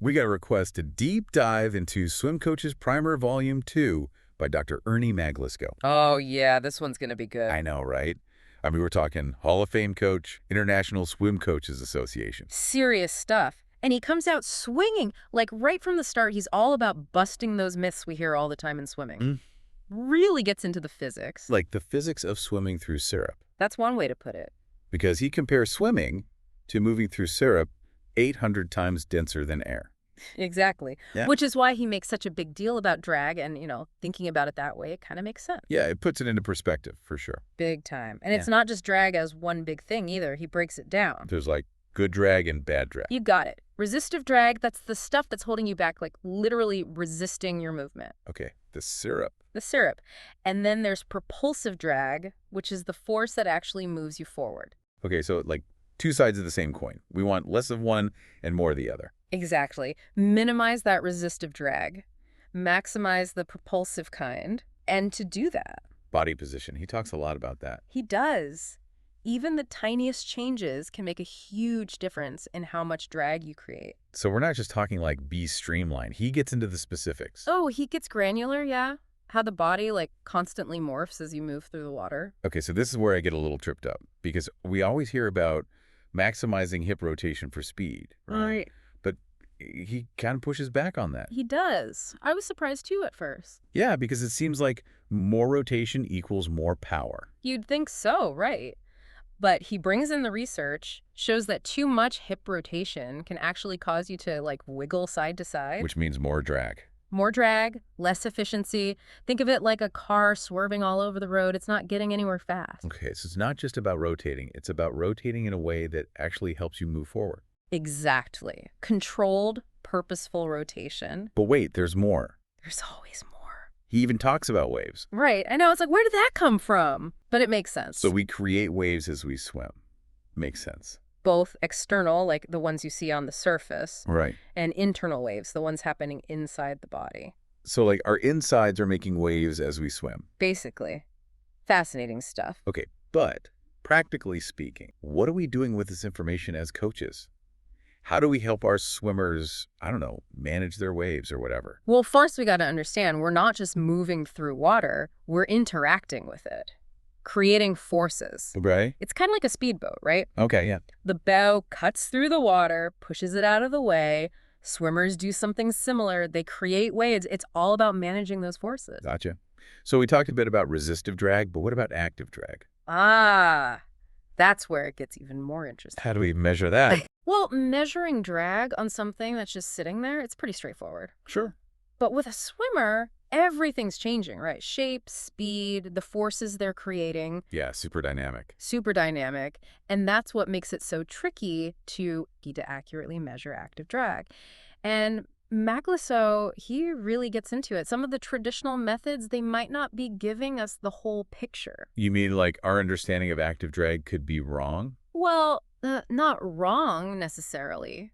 we got a request to deep dive into Swim Coach's Primer Volume 2 by Dr. Ernie Maglischo. Oh, yeah, this one's going to be good. I know, right? I mean, we're talking Hall of Fame coach, International Swim Coaches Association. Serious stuff. And he comes out swinging. Like, right from the start, he's all about busting those myths we hear all the time in swimming. Really gets into the physics. Like the physics of swimming through syrup. That's one way to put it. Because he compares swimming to moving through syrup 800 times denser than air. Exactly. Yeah. Which is why he makes such a big deal about drag. And, thinking about it that way, it kind of makes sense. Yeah, it puts it into perspective, for sure. Big time. And it's not just drag as one big thing either. He breaks it down. There's like good drag and bad drag. You got it. Resistive drag, that's the stuff that's holding you back, like literally resisting your movement. Okay, the syrup. The syrup. And then there's propulsive drag, which is the force that actually moves you forward. Okay, so like two sides of the same coin. We want less of one and more of the other. Exactly. Minimize that resistive drag, maximize the propulsive kind, and to do that. Body position. He talks a lot about that. He does. Even the tiniest changes can make a huge difference in how much drag you create. So we're not just talking like be streamlined. He gets into the specifics. Oh, he gets granular, yeah. How the body like constantly morphs as you move through the water. Okay, so this is where I get a little tripped up because we always hear about maximizing hip rotation for speed. Right. But he kind of pushes back on that. He does. I was surprised too at first. Yeah, because it seems like more rotation equals more power. You'd think so, right? But he brings in the research, shows that too much hip rotation can actually cause you to like wiggle side to side. Which means more drag. More drag, less efficiency. Think of it like a car swerving all over the road. It's not getting anywhere fast. Okay, so it's not just about rotating. It's about rotating in a way that actually helps you move forward. Exactly. Controlled, purposeful rotation. But wait, there's more. There's always more. He even talks about waves. Right. I know. It's like, where did that come from? But it makes sense. So we create waves as we swim. Makes sense. Both external, like the ones you see on the surface, Right. and internal waves, the ones happening inside the body. So like our insides are making waves as we swim. Basically. Fascinating stuff. Okay, but practically speaking, what are we doing with this information as coaches? How do we help our swimmers, I don't know, manage their waves or whatever? Well, first we got to understand we're not just moving through water, we're interacting with it, creating forces. Right? It's kind of like a speedboat, right? Okay, yeah. The bow cuts through the water, pushes it out of the way. Swimmers do something similar. They create waves. It's all about managing those forces. Gotcha. So we talked a bit about resistive drag, but what about active drag? Ah, that's where it gets even more interesting. How do we measure that? Well, measuring drag on something that's just sitting there, it's pretty straightforward. Sure. But with a swimmer, everything's changing, right? Shape, speed, the forces they're creating. Yeah, super dynamic. Super dynamic. And that's what makes it so tricky to accurately measure active drag. And Maglischo, he really gets into it. Some of the traditional methods, they might not be giving us the whole picture. You mean like our understanding of active drag could be wrong? Well, not wrong necessarily,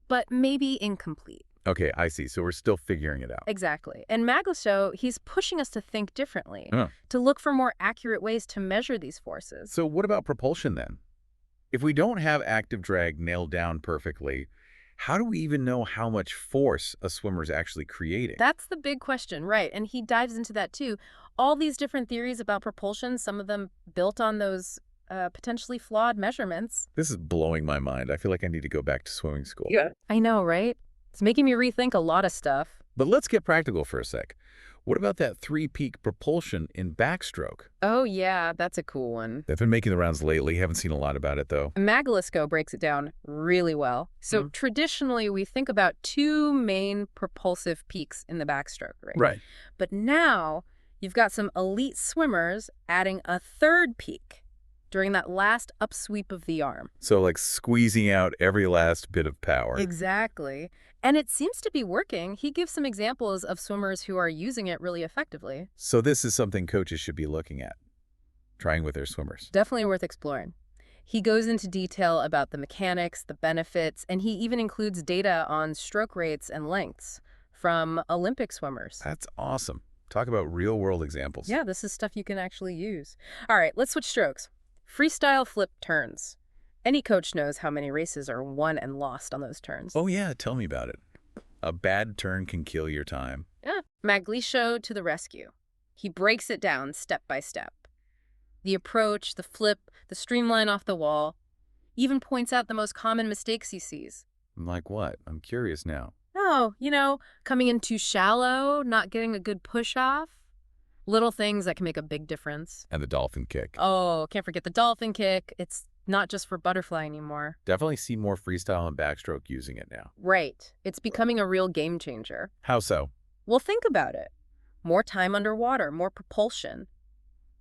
but maybe incomplete. Okay, I see. So we're still figuring it out. Exactly. And Maglischo, he's pushing us to think differently, Huh. to look for more accurate ways to measure these forces. So what about propulsion then? If we don't have active drag nailed down perfectly, how do we even know how much force a swimmer's actually creating? That's the big question, right? And he dives into that too. All these different theories about propulsion, some of them built on those potentially flawed measurements. This is blowing my mind. I feel like I need to go back to swimming school. Yeah. I know, right? It's making me rethink a lot of stuff. But let's get practical for a sec. What about that three-peak propulsion in backstroke? Oh, yeah, that's a cool one. They've been making the rounds lately. Haven't seen a lot about it, though. Maglischo breaks it down really well. So traditionally, we think about two main propulsive peaks in the backstroke, right? Right. But now, you've got some elite swimmers adding a third peak during that last upsweep of the arm. So like squeezing out every last bit of power. Exactly. And it seems to be working. He gives some examples of swimmers who are using it really effectively. So this is something coaches should be looking at, trying with their swimmers. Definitely worth exploring. He goes into detail about the mechanics, the benefits, and he even includes data on stroke rates and lengths from Olympic swimmers. That's awesome. Talk about real-world examples. Yeah, this is stuff you can actually use. All right, let's switch strokes. Freestyle flip turns. Any coach knows how many races are won and lost on those turns. Oh, yeah. Tell me about it. A bad turn can kill your time. Yeah. Maglischo to the rescue. He breaks it down step by step. The approach, the flip, the streamline off the wall, even points out the most common mistakes he sees. Like what? I'm curious now. Oh, coming in too shallow, not getting a good push off. Little things that can make a big difference. And the dolphin kick. Oh, can't forget the dolphin kick. It's not just for butterfly anymore. Definitely see more freestyle and backstroke using it now. Right. It's becoming a real game changer. How so? Well, think about it. More time underwater, more propulsion.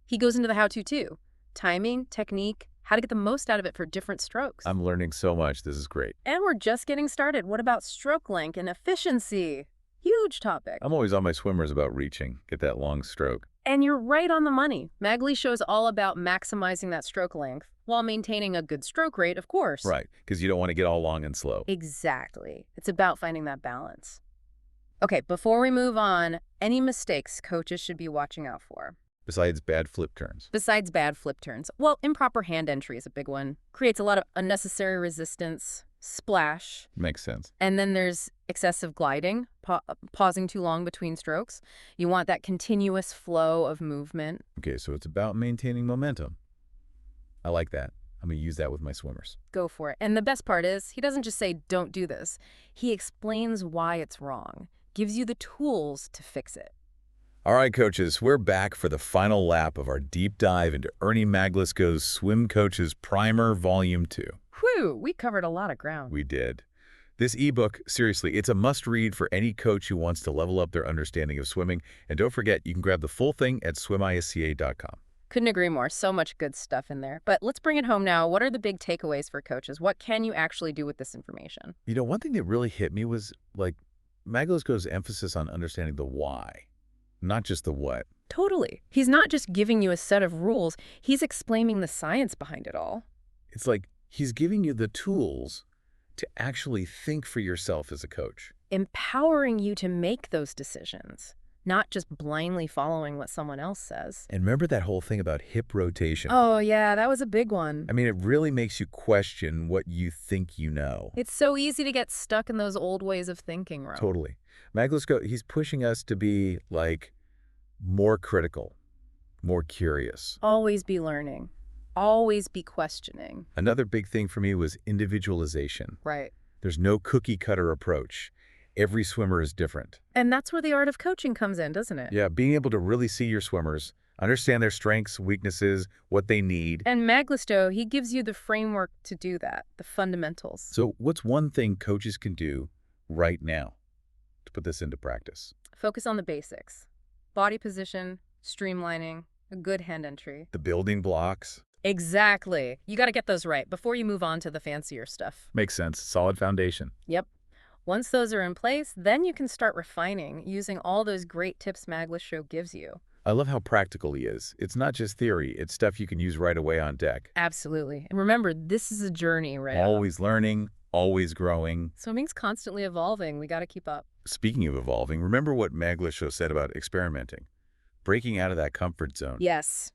He goes into the how-to too. Timing, technique, how to get the most out of it for different strokes. I'm learning so much. This is great. And we're just getting started. What about stroke length and efficiency? Huge topic. I'm always on my swimmers about reaching, get that long stroke. And you're right on the money. Maglischo is all about maximizing that stroke length while maintaining a good stroke rate, of course. Right, because you don't want to get all long and slow. Exactly. It's about finding that balance. Okay, before we move on, any mistakes coaches should be watching out for? Besides bad flip turns. Besides bad flip turns. Well, improper hand entry is a big one. Creates a lot of unnecessary resistance, splash. Makes sense. And then there's excessive gliding, pausing too long between strokes. You want that continuous flow of movement. Okay, so it's about maintaining momentum. I like that. I'm going to use that with my swimmers. Go for it. And the best part is, he doesn't just say, don't do this. He explains why it's wrong, gives you the tools to fix it. All right, coaches, we're back for the final lap of our deep dive into Ernie Maglischo's Swim Coaches Primer Volume 2. Whew, we covered a lot of ground. We did. This ebook, seriously, it's a must-read for any coach who wants to level up their understanding of swimming. And don't forget, you can grab the full thing at swimisca.com. Couldn't agree more. So much good stuff in there. But let's bring it home now. What are the big takeaways for coaches? What can you actually do with this information? You know, one thing that really hit me was, Maglischo's emphasis on understanding the why, not just the what. Totally. He's not just giving you a set of rules. He's explaining the science behind it all. It's like he's giving you the tools to actually think for yourself as a coach. Empowering you to make those decisions, not just blindly following what someone else says. And remember that whole thing about hip rotation? Oh, yeah, that was a big one. I mean, it really makes you question what you think you know. It's so easy to get stuck in those old ways of thinking, Ro. Totally. Maglischo, he's pushing us to be, more critical, more curious. Always be learning. Always be questioning. Another big thing for me was individualization. Right. There's no cookie-cutter approach. Every swimmer is different. And that's where the art of coaching comes in, doesn't it? Yeah, being able to really see your swimmers, understand their strengths, weaknesses, what they need. And Maglischo, he gives you the framework to do that, the fundamentals. So what's one thing coaches can do right now to put this into practice? Focus on the basics. Body position, streamlining, a good hand entry. The building blocks. Exactly. You got to get those right before you move on to the fancier stuff. Makes sense. Solid foundation. Yep. Once those are in place, then you can start refining using all those great tips Maglischo gives you. I love how practical he is. It's not just theory. It's stuff you can use right away on deck. Absolutely. And remember, this is a journey, right? Always learning, always growing. Swimming's constantly evolving. We got to keep up. Speaking of evolving, remember what Maglischo said about experimenting, breaking out of that comfort zone. Yes.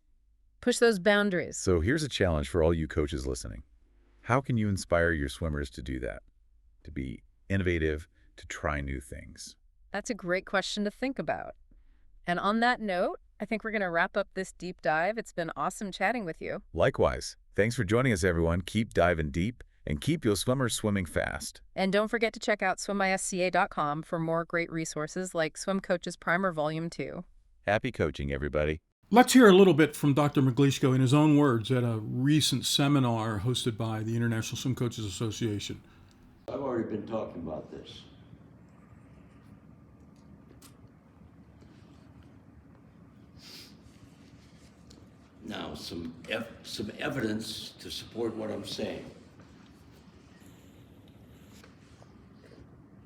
Push those boundaries. So here's a challenge for all you coaches listening. How can you inspire your swimmers to do that? To be innovative, to try new things? That's a great question to think about. And on that note, I think we're going to wrap up this deep dive. It's been awesome chatting with you. Likewise. Thanks for joining us, everyone. Keep diving deep and keep your swimmers swimming fast. And don't forget to check out swimisca.com for more great resources like Swim Coaches Primer Volume 2. Happy coaching, everybody. Let's hear a little bit from Dr. Maglischo in his own words at a recent seminar hosted by the International Swim Coaches Association. I've already been talking about this. Now, some evidence to support what I'm saying.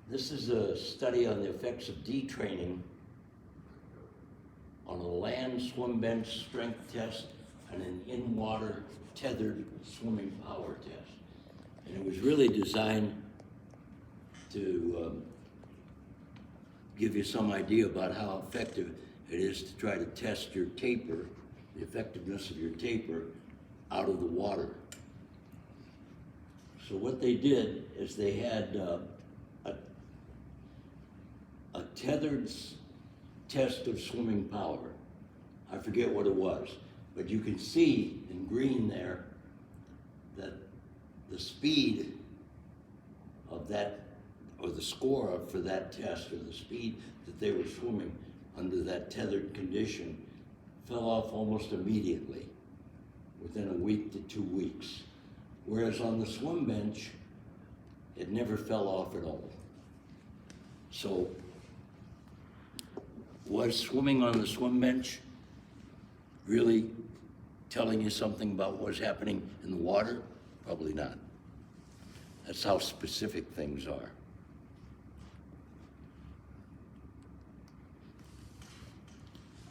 This is a study on the effects of detraining on a land swim bench strength test and an in-water tethered swimming power test. And it was really designed to give you some idea about how effective it is to try to test your taper, the effectiveness of your taper, out of the water. So what they did is they had tethered test of swimming power. I forget what it was, but you can see in green there that the speed of that, or the score for that test, or the speed that they were swimming under that tethered condition, fell off almost immediately, within a week to 2 weeks. Whereas on the swim bench, it never fell off at all. So, was swimming on the swim bench really telling you something about what's happening in the water? Probably not. That's how specific things are.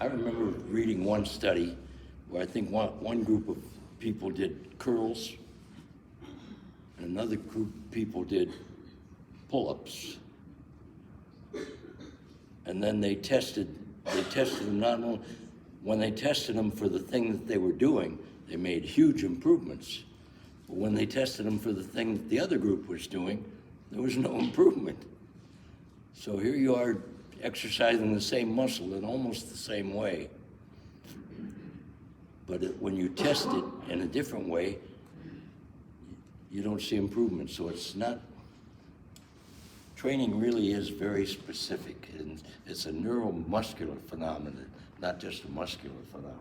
I remember reading one study where I think one group of people did curls and another group of people did pull-ups. And then they tested them not only, when they tested them for the thing that they were doing, they made huge improvements. But when they tested them for the thing that the other group was doing, there was no improvement. So here you are exercising the same muscle in almost the same way. But when you test it in a different way, you don't see improvement. So it's not, training really is very specific, and it's a neuromuscular phenomenon, not just a muscular phenomenon.